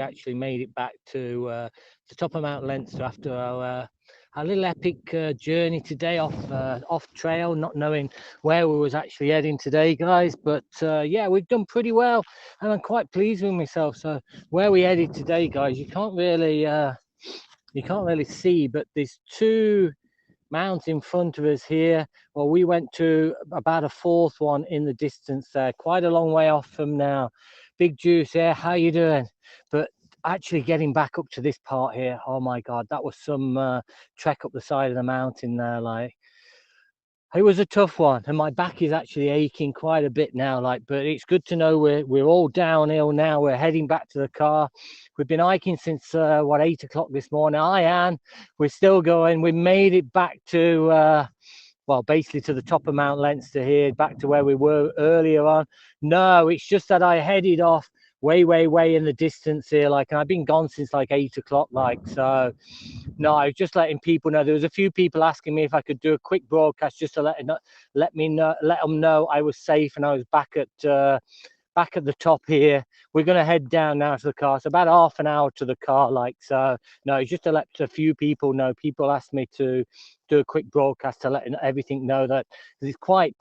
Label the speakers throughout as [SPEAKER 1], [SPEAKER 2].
[SPEAKER 1] actually made it back to the top of Mount Leinster after our little epic journey today off trail, not knowing where we was actually heading today, guys. But yeah, we've done pretty well, and I'm quite pleased with myself. So where we headed today, guys, you can't really see, but there's two mounts in front of us here. Well, we went to about a fourth one in the distance there, quite a long way off from now. Big Juice here, how you doing? But actually getting back up to this part here, oh my god, that was some trek up the side of the mountain there. Like, it was a tough one, and my back is actually aching quite a bit now. Like, but it's good to know we're all downhill now. We're heading back to the car. We've been hiking since 8 o'clock this morning. We're still going. We made it back to well, basically to the top of Mount Leinster here, back to where we were earlier on. No, it's just that I headed off way in the distance here, like, and I've been gone since like 8 o'clock, like. So no, I was just letting people know. There was a few people asking me if I could do a quick broadcast just to let them know I was safe and I was back at the top here. We're going to head down now to the car. It's about half an hour to the car, like. So no, it's just to let a few people know. People asked me to do a quick broadcast to let everything know that it's quite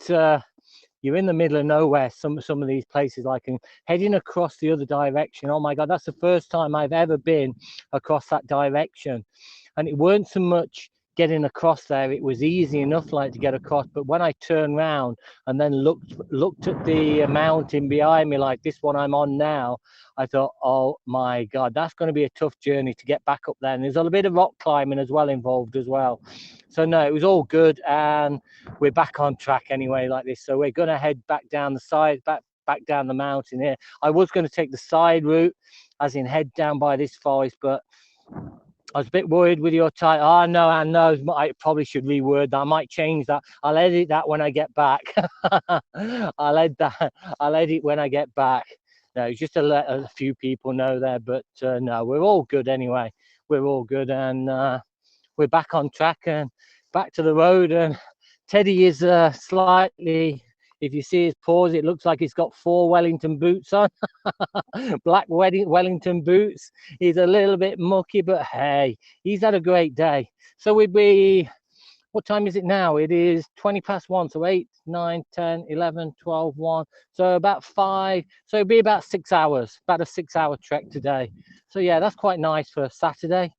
[SPEAKER 1] you're in the middle of nowhere, some of these places, like, and heading across the other direction. Oh my god, that's the first time I've ever been across that direction, and it weren't so much getting across there. It was easy enough, like, to get across, but when I turned round and then looked at the mountain behind me, like this one I'm on now, I thought, oh my god, that's going to be a tough journey to get back up there, and there's a bit of rock climbing as well involved as well. So no, it was all good, and we're back on track anyway, like this. So we're going to head back down the side, back down the mountain here. I was going to take the side route, as in head down by this forest, but I was a bit worried with your title. Oh no, I know. I probably should reword that. I might change that. I'll edit that when I get back. I'll edit when I get back. No, just to let a few people know there. But no, we're all good anyway. We're all good, and we're back on track and back to the road. And Teddy is slightly, if you see his paws, it looks like he's got 4 Wellington boots on. Black Wellington boots. He's a little bit mucky, but hey, he's had a great day. So what time is it now? It is 20 past 1. So 8, 9, 10, 11, 12, 1. So about 5. So it'll be about 6 hours, about a 6-hour trek today. So yeah, that's quite nice for a Saturday.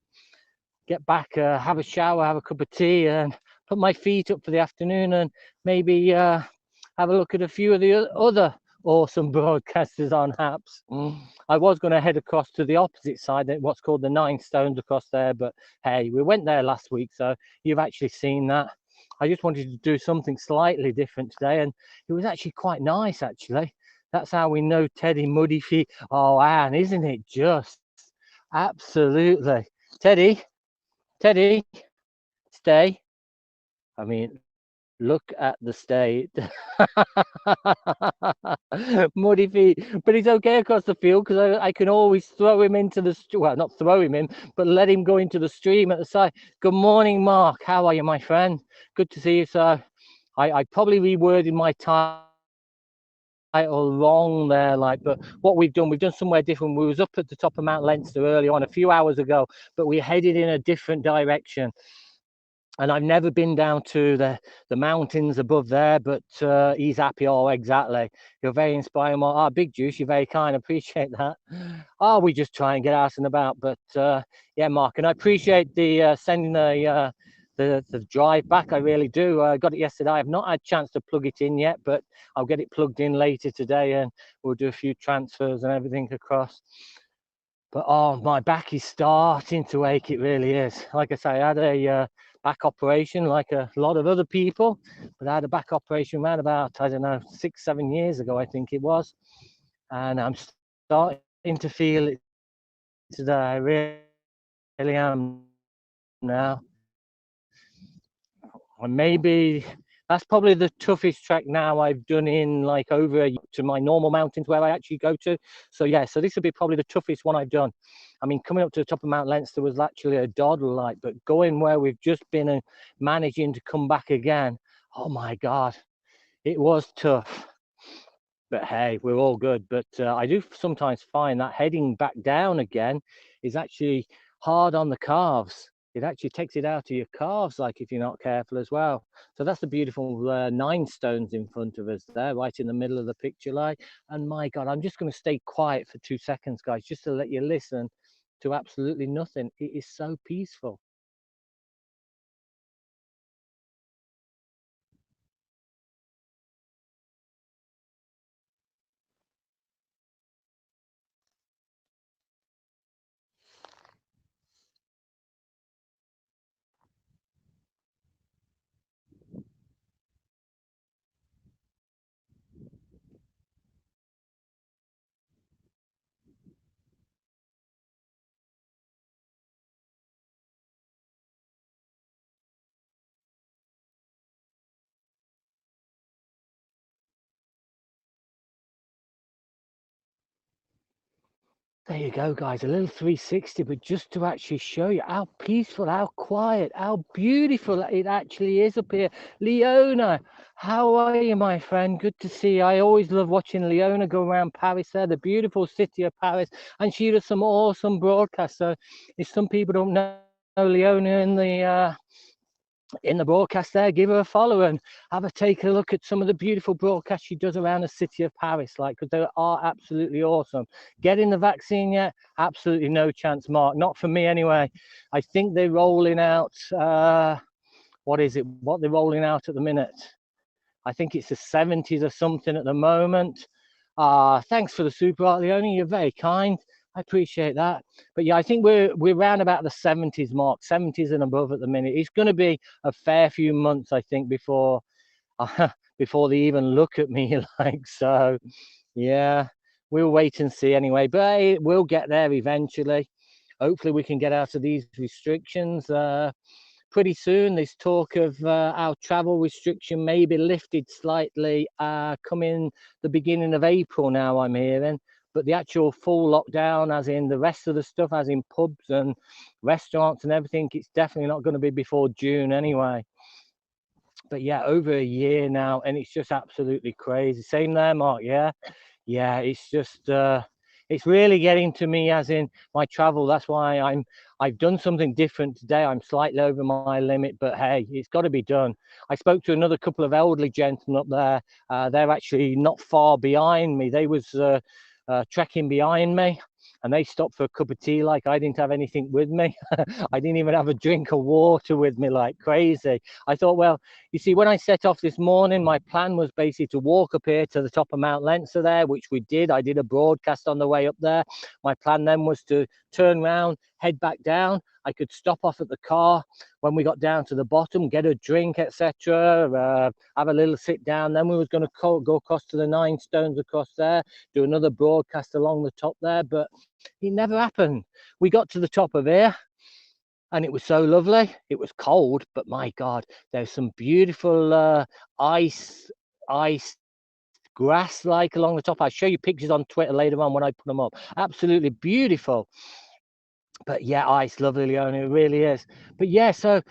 [SPEAKER 1] Get back, have a shower, have a cup of tea, and put my feet up for the afternoon, and maybe have a look at a few of the other awesome broadcasters on Haps. I was going to head across to the opposite side, what's called the 9 Stones across there, but hey, we went there last week, so you've actually seen that. I just wanted to do something slightly different today, and it was actually quite nice, actually. That's how we know Teddy Muddy Feet. Oh, Anne, isn't it just? Absolutely. Teddy, stay. I mean, look at the state. Muddy feet. But he's okay across the field, because I can always throw him into the, well, not throw him in, but let him go into the stream at the side. Good morning, Mark. How are you, my friend? Good to see you, sir. I probably reworded my title wrong there, like, but what we've done somewhere different. We was up at the top of Mount Leinster early on a few hours ago, but we headed in a different direction. And I've never been down to the mountains above there, but he's happy. Oh, exactly. You're very inspiring. Oh, Big Juice, you're very kind. I appreciate that. Oh, we just try and get out and about. But yeah, Mark, and I appreciate the sending the drive back. I really do. I got it yesterday. I've not had a chance to plug it in yet, but I'll get it plugged in later today, and we'll do a few transfers and everything across. But oh, my back is starting to ache. It really is. Like I say, I had a back operation like a lot of other people, but I had a back operation around about, I don't know, 6-7 years ago, I think it was, and I'm starting to feel it today. I really am now. And maybe that's probably the toughest trek now I've done in like over to my normal mountains where I actually go to. So yeah, so this will be probably the toughest one I've done. I mean, coming up to the top of Mount Leinster was actually a doddle, like, but going where we've just been and managing to come back again, oh my God, it was tough. but hey, we're all good. But I do sometimes find that heading back down again is actually hard on the calves. It actually takes it out of your calves, like if you're not careful as well. So that's the beautiful 9 stones in front of us there, right in the middle of the picture, like. And my God, I'm just going to stay quiet for 2 seconds, guys, just to let you listen to absolutely nothing. It is so peaceful. There you go, guys, a little 360, but just to actually show you how peaceful, how quiet, how beautiful it actually is up here. Leona, how are you, my friend? Good to see you. I always love watching Leona go around Paris there, the beautiful city of Paris, and she does some awesome broadcasts. So if some people don't know Leona in the broadcast there, give her a follow and have a take a look at some of the beautiful broadcasts she does around the city of Paris, like, because they are absolutely awesome. Getting the vaccine yet? Absolutely no chance, Mark, not for me anyway. I think they're rolling out what they're rolling out at the minute. I think it's the 70s or something at the moment. Thanks for the super art, Leonie, you're very kind. I appreciate that. But yeah, I think we're around about the 70s mark, 70s and above at the minute. It's going to be a fair few months, I think, before before they even look at me. Like, so yeah, we'll wait and see anyway. But we'll get there eventually. Hopefully we can get out of these restrictions pretty soon. There's talk of our travel restriction may be lifted slightly coming the beginning of April now, I'm hearing. But the actual full lockdown, as in the rest of the stuff, as in pubs and restaurants and everything, it's definitely not going to be before June anyway. But yeah, over a year now, and it's just absolutely crazy. Same there, Mark. Yeah, it's just it's really getting to me, as in my travel. That's why I've done something different today. I'm slightly over my limit, but hey, it's got to be done. I spoke to another couple of elderly gentlemen up there. They're actually not far behind me. They was trekking behind me, and they stopped for a cup of tea. Like, I didn't have anything with me. I didn't even have a drink of water with me, like crazy. I thought, well, you see, when I set off this morning, my plan was basically to walk up here to the top of Mount Leinster there, which we did. I did a broadcast on the way up there. My plan then was to turn around, head back down. I could stop off at the car when we got down to the bottom, get a drink, etc., have a little sit down. Then we was going to go across to the 9 stones across there, do another broadcast along the top there, but it never happened. We got to the top of here, and it was so lovely. It was cold, but my God, there's some beautiful ice grass like along the top. I'll show you pictures on Twitter later on when I put them up. Absolutely beautiful. But yeah, ice, lovely, Leona, it really is. But yeah, so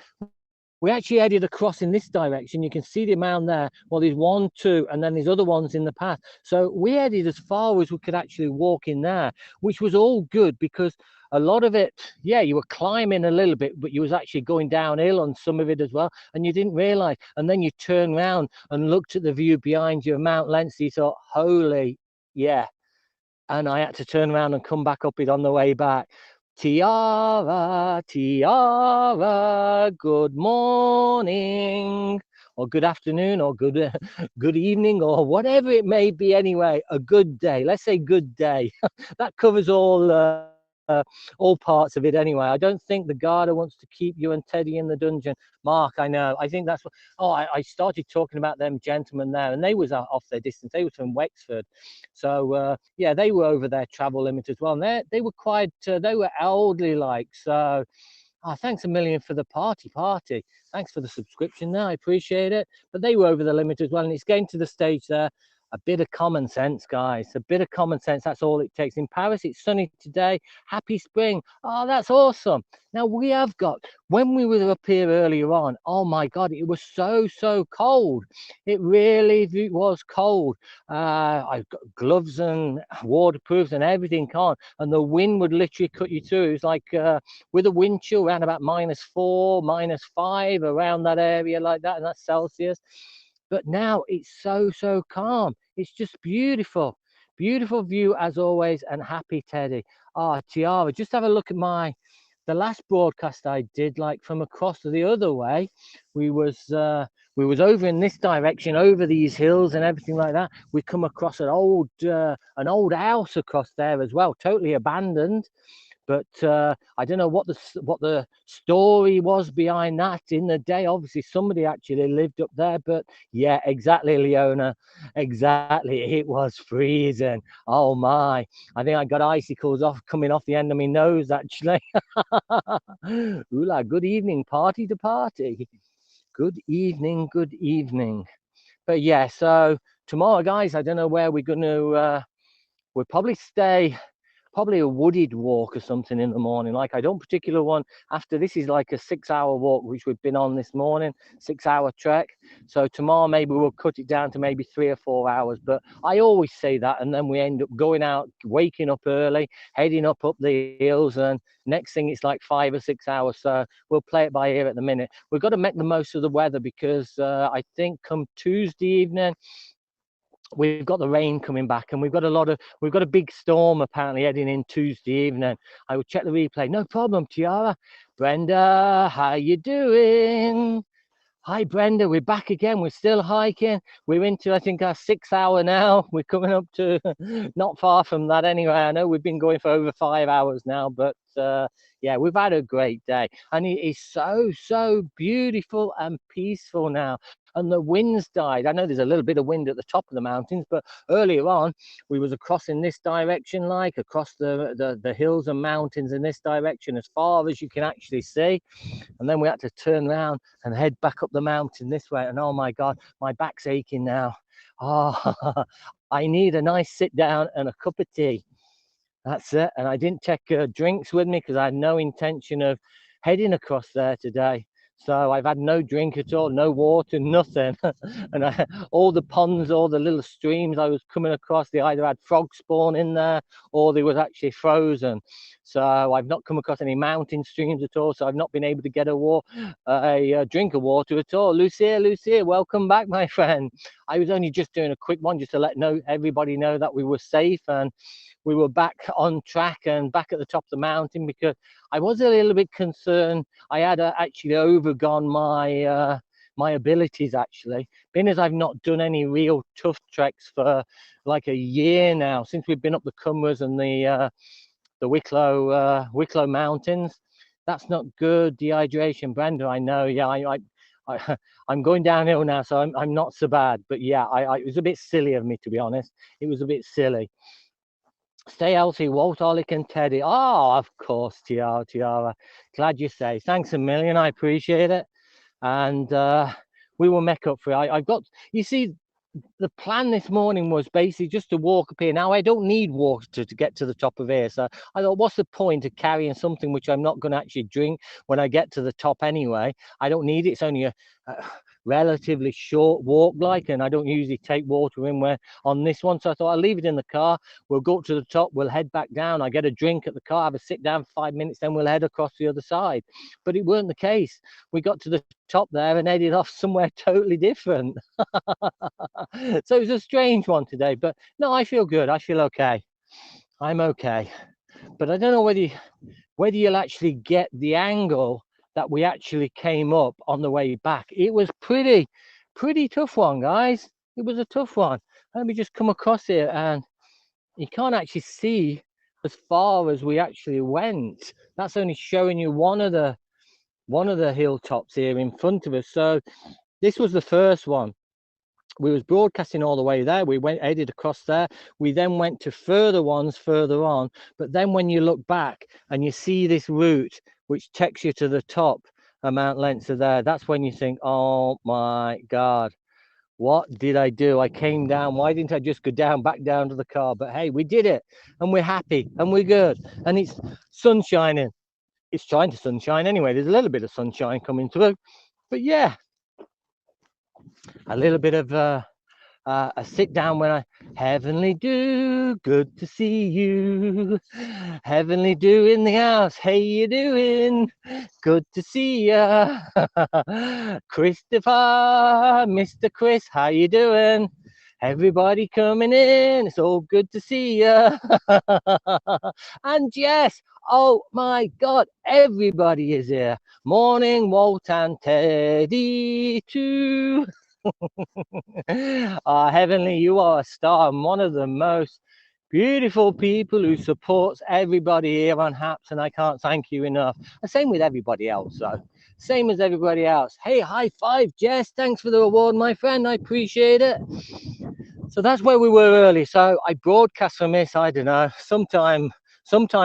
[SPEAKER 1] we actually headed across in this direction. You can see the amount there. Well, there's 1, 2, and then there's other ones in the path. So we headed as far as we could actually walk in there, which was all good, because a lot of it, yeah, you were climbing a little bit, but you was actually going downhill on some of it as well, and you didn't realize. And then you turn around and looked at the view behind you of Mount Leinster. You thought, holy, yeah. And I had to turn around and come back up it on the way back. Tiara, Tiara, good morning, or good afternoon, or good good evening, or whatever it may be. Anyway, a good day. Let's say good day. That covers all parts of it anyway. I don't think the Garda wants to keep you and Teddy in the dungeon. Mark, I know. I think that's what. Oh, I started talking about them gentlemen there, and they was off their distance. They was from Wexford, so yeah, they were over their travel limit as well. And they were quite. They were elderly like. So, thanks a million for the party. Thanks for the subscription there. I appreciate it. But they were over the limit as well, and it's getting to the stage there. A bit of common sense, guys. A bit of common sense. That's all it takes. In Paris, it's sunny today. Happy spring. Oh, that's awesome. Now we have got, when we were up here earlier on, oh my God, it was so cold. It really was cold. I've got gloves and waterproofs and everything on, and the wind would literally cut you through. It was like with a wind chill around about -4, -5, around that area like that, and that's Celsius. But now it's so calm. It's just beautiful. Beautiful view as always, and happy Teddy. Ah, Tiara, just have a look at the last broadcast I did, like from across the other way. We was over in this direction, over these hills and everything like that. We come across an old house across there as well, totally abandoned. But I don't know what the story was behind that in the day. Obviously, somebody actually lived up there. But yeah, exactly, Leona. Exactly. It was freezing. Oh my. I think I got icicles coming off the end of my nose, actually. Ooh, good evening, party to party. Good evening, good evening. But yeah, so tomorrow, guys, I don't know where we're going to, we'll probably stay, probably a wooded walk or something in the morning. Like, I don't particular one after this is like a 6-hour walk, which we've been on this morning, 6-hour trek. So tomorrow maybe we'll cut it down to maybe 3 or 4 hours. But I always say that, and then we end up going out, waking up early, heading up the hills, and next thing it's like 5 or 6 hours. So we'll play it by ear at the minute. We've got to make the most of the weather, because I think come Tuesday evening we've got the rain coming back, and we've got a big storm apparently heading in Tuesday evening. I will check the replay. No problem, Tiara. Brenda, how you doing? Hi, Brenda. We're back again. We're still hiking. We're into, I think, our 6 hour now. We're coming up to not far from that anyway. I know we've been going for over 5 hours now, but yeah, we've had a great day, and it is so beautiful and peaceful now. And the wind's died. I know there's a little bit of wind at the top of the mountains, but earlier on we was across in this direction, like across the hills and mountains in this direction as far as you can actually see. And then we had to turn around and head back up the mountain this way. And oh my God, my back's aching now. Oh, I need a nice sit down and a cup of tea. That's it. And I didn't take drinks with me because I had no intention of heading across there today. So I've had no drink at all, no water, nothing. And all the ponds, all the little streams I was coming across, they either had frog spawn in there or they was actually frozen. So I've not come across any mountain streams at all. So I've not been able to get a drink of water at all. Lucia, welcome back, my friend. I was only just doing a quick one just to let everybody know that we were safe and we were back on track and back at the top of the mountain, because I was a little bit concerned. I had actually overgone my my abilities, actually, being as I've not done any real tough treks for like a year now, since we've been up the Cumras and the Wicklow Mountains. That's not good. Dehydration, Brenda, I know. Yeah, I'm going downhill now, so I'm not so bad. But yeah, it was a bit silly of me, to be honest. It was a bit silly. Stay healthy, Walt, Olic and Teddy. Oh, of course, Tiara. Glad you say. Thanks a million. I appreciate it. And we will make up for it. I've got, you see, the plan this morning was basically just to walk up here. Now, I don't need water to get to the top of here. So I thought, what's the point of carrying something which I'm not going to actually drink when I get to the top anyway? I don't need it. It's only a relatively short walk, like, and I don't usually take water in where on this one. So I thought I'll leave it in the car. We'll go up to the top. We'll head back down. I get a drink at the car, have a sit down for 5 minutes, then we'll head across the other side. But it weren't the case. We got to the top there and headed off somewhere totally different. So it was a strange one today, but no, I feel good. I feel okay. I'm okay. But I don't know whether you'll actually get the angle that we actually came up on the way back. It was pretty tough one, guys. It was a tough one. Let me just come across here, and you can't actually see as far as we actually went. That's only showing you one of the hilltops here in front of us. So this was the first one. We was broadcasting all the way there. We headed across there. We then went to further ones further on. But then when you look back and you see this route which takes you to the top of Mount Leinster there, that's when you think, oh my God, What did I do? I came down. Why didn't I just go down, back down to the car? But hey, we did it, and we're happy, and we're good, and it's sun shining. It's trying to sunshine anyway. There's a little bit of sunshine coming through, but yeah, a little bit of a sit down when I heavenly dew, good to see you. Heavenly dew in the house, hey you doing? Good to see ya. Christopher, Mr. Chris, how you doing? Everybody coming in, it's all good to see ya. And yes, oh my God, everybody is here. Morning, Walt and Teddy too. Heavenly, you are a star and one of the most beautiful people who supports everybody here on Haps, and I can't thank you enough. The same with everybody else, though. Same as everybody else. Hey, high five, Jess. Thanks for the award, my friend. I appreciate it. So that's where we were early. So I broadcast from this, I don't know, sometime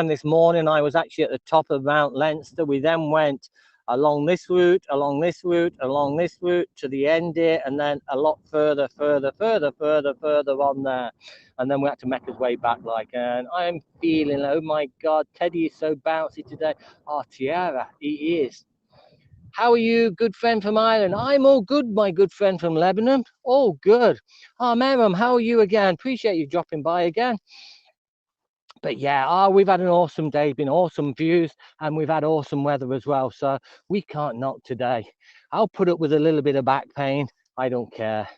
[SPEAKER 1] this morning. I was actually at the top of Mount Leinster. We then went along this route, along this route, along this route to the end here, and then a lot further on there. And then we had to make his way back like, and I'm feeling, oh my God, Teddy is so bouncy today. Oh, Tiara, he is. How are you, good friend from Ireland? I'm all good, my good friend from Lebanon. All good. Oh, Meram, how are you again? Appreciate you dropping by again. But yeah, we've had an awesome day, been awesome views, and we've had awesome weather as well. So we can't knock today. I'll put up with a little bit of back pain. I don't care.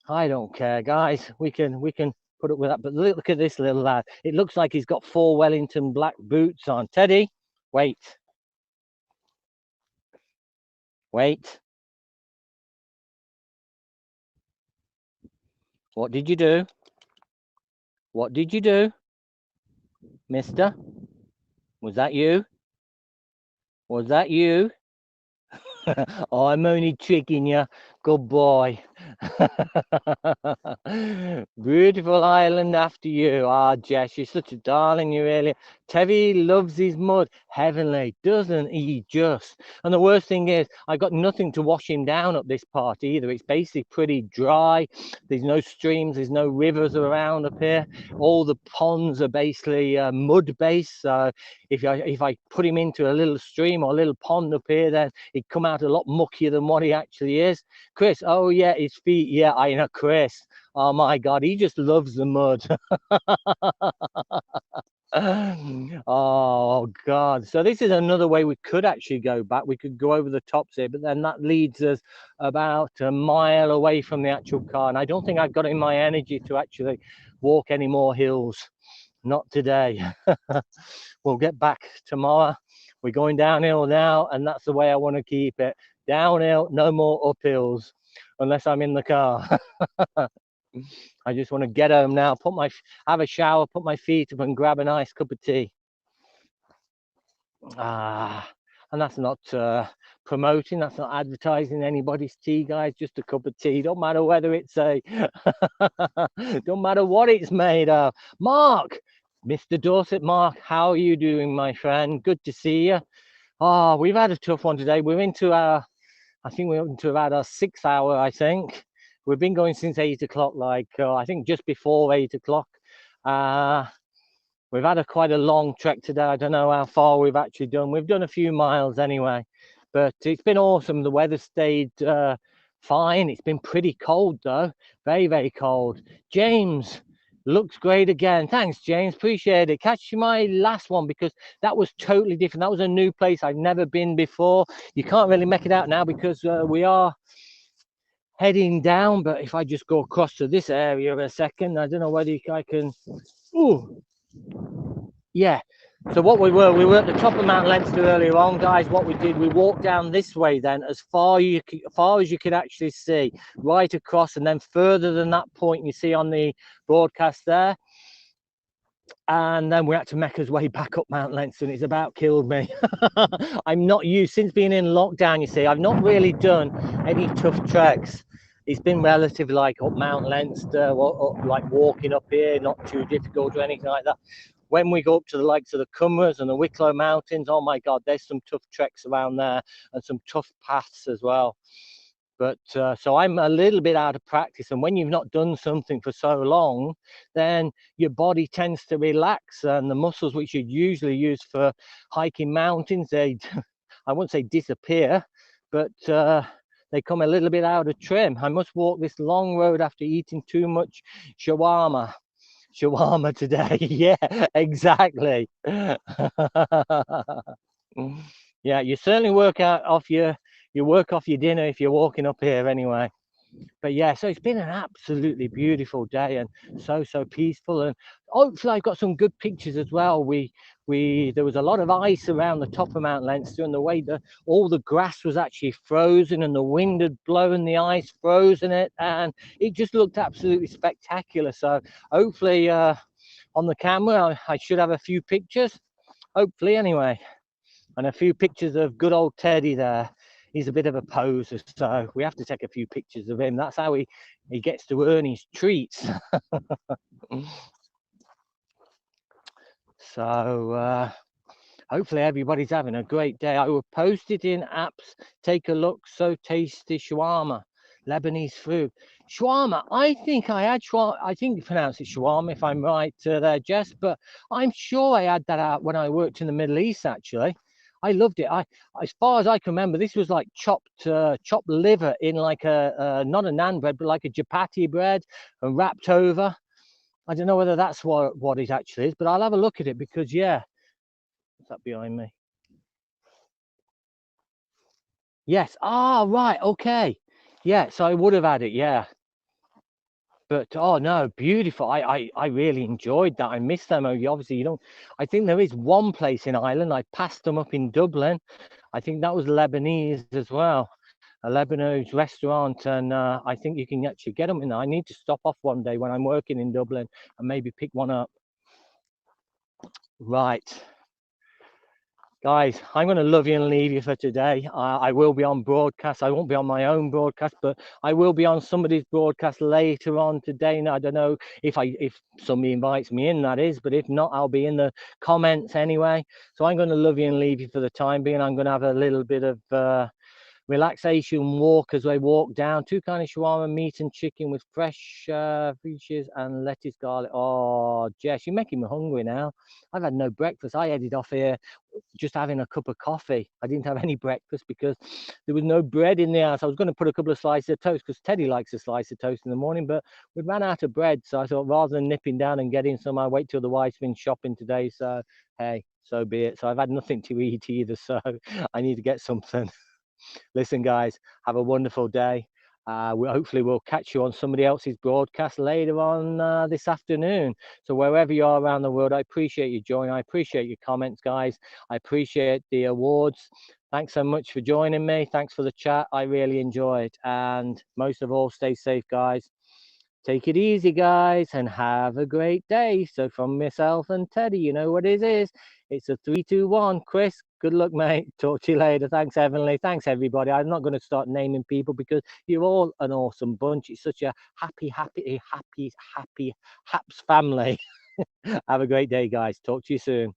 [SPEAKER 1] I don't care, guys. We can put up with that. But look at this little lad. It looks like he's got 4 Wellington black boots on. Teddy, wait. Wait. What did you do? What did you do? Mister? Was that you? Was that you? Oh, I'm only tricking you. Good boy. Beautiful island after you. Ah, Jess, you're such a darling, you really. Tevy loves his mud. Heavenly, doesn't he just? And the worst thing is, I got nothing to wash him down up this part either. It's basically pretty dry. There's no streams, there's no rivers around up here. All the ponds are basically mud based. So if I put him into a little stream or a little pond up here, then he'd come out a lot muckier than what he actually is. Chris, oh yeah, his feet. Yeah, I know, Chris. Oh my God, he just loves the mud. Oh God. So this is another way we could actually go back. We could go over the tops here, but then that leads us about a mile away from the actual car. And I don't think I've got in my energy to actually walk any more hills. Not today. We'll get back tomorrow. We're going downhill now, and that's the way I want to keep it. Downhill, no more uphills, unless I'm in the car. I just want to get home now, have a shower, put my feet up and grab a nice cup of tea. And that's not promoting, that's not advertising anybody's tea, guys, just a cup of tea. Don't matter whether it's don't matter what it's made of. Mark, Mr. Dorset, Mark, how are you doing, my friend? Good to see you. Oh, we've had a tough one today. We're into I think we're into about our 6th hour, I think. We've been going since 8 o'clock, like I think just before 8 o'clock. We've had quite a long trek today. I don't know how far we've actually done. We've done a few miles anyway, but it's been awesome. The weather stayed fine. It's been pretty cold though, very, very cold. James, looks great again. Thanks, James. Appreciate it. Catch my last one because that was totally different. That was a new place I've never been before. You can't really make it out now because we are heading down. But if I just go across to this area a second, I don't know whether I can. Ooh, yeah. So what we were at the top of Mount Leinster earlier on, guys. What we did, we walked down this way then as far as you could actually see, right across, and then further than that point you see on the broadcast there. And then we had to make our way back up Mount Leinster, and it's about killed me. I'm not used, since being in lockdown, you see, I've not really done any tough treks. It's been relatively like up Mount Leinster, or like walking up here, not too difficult or anything like that. When we go up to the likes of the Cumras and the Wicklow Mountains, oh my God, there's some tough treks around there and some tough paths as well. But so I'm a little bit out of practice, and when you've not done something for so long, then your body tends to relax, and the muscles which you'd usually use for hiking mountains, they I won't say disappear, but they come a little bit out of trim. I must walk this long road after eating too much shawarma today. Yeah, exactly. Yeah, you certainly work off your dinner if you're walking up here anyway. But yeah, so it's been an absolutely beautiful day, and so peaceful, and hopefully I've got some good pictures as well. There was a lot of ice around the top of Mount Leinster, and the way that all the grass was actually frozen, and the wind had blown the ice, frozen it, and it just looked absolutely spectacular. So hopefully on the camera I should have a few pictures, hopefully anyway, and a few pictures of good old Teddy there. He's a bit of a poser, so we have to take a few pictures of him. That's how he gets to earn his treats. So hopefully everybody's having a great day. I will post it in apps. Take a look. So tasty shawarma, Lebanese food. Shawarma. I think I had shawarma. I think you pronounce it shawarma if I'm right there, Jess. But I'm sure I had that out when I worked in the Middle East. Actually, I loved it. As far as I can remember, this was like chopped liver in like a not a naan bread, but like a chapati bread, and wrapped over. I don't know whether that's what it actually is, but I'll have a look at it because yeah. What's that behind me? Yes. Ah, right. Okay. Yeah. So I would have had it. Yeah. But oh no, beautiful. I really enjoyed that. I missed them. Obviously, you don't. I think there is one place in Ireland. I passed them up in Dublin. I think that was Lebanese as well, a Lebanese restaurant, and I think you can actually get them in there. I need to stop off one day when I'm working in Dublin and maybe pick one up. Right. Guys, I'm going to love you and leave you for today. I will be on broadcast. I won't be on my own broadcast, but I will be on somebody's broadcast later on today. And I don't know if somebody invites me in, that is, but if not, I'll be in the comments anyway. So I'm going to love you and leave you for the time being. I'm going to have a little bit of relaxation walk as I walk down. 2 kind of shawarma, meat and chicken with fresh fishes and lettuce, garlic. Oh, Jess, you're making me hungry now. I've had no breakfast. I headed off here just having a cup of coffee. I didn't have any breakfast because there was no bread in the house. I was going to put a couple of slices of toast because Teddy likes a slice of toast in the morning, but we ran out of bread. So I thought rather than nipping down and getting some, I'll wait till the wife's been shopping today. So hey, so be it. So I've had nothing to eat either. So I need to get something. Listen, guys, have a wonderful day. Hopefully we'll catch you on somebody else's broadcast later on this afternoon. So wherever you are around the world, I appreciate you joining. I appreciate your comments, guys. I appreciate the awards. Thanks so much for joining me. Thanks for the chat. I really enjoy it. And most of all, stay safe, guys. Take it easy, guys, and have a great day. So from myself and Teddy, you know what it is. It's a 3, 2, 1. Chris, good luck, mate. Talk to you later. Thanks, Heavenly. Thanks, everybody. I'm not going to start naming people because you're all an awesome bunch. It's such a happy Haps family. Have a great day, guys. Talk to you soon.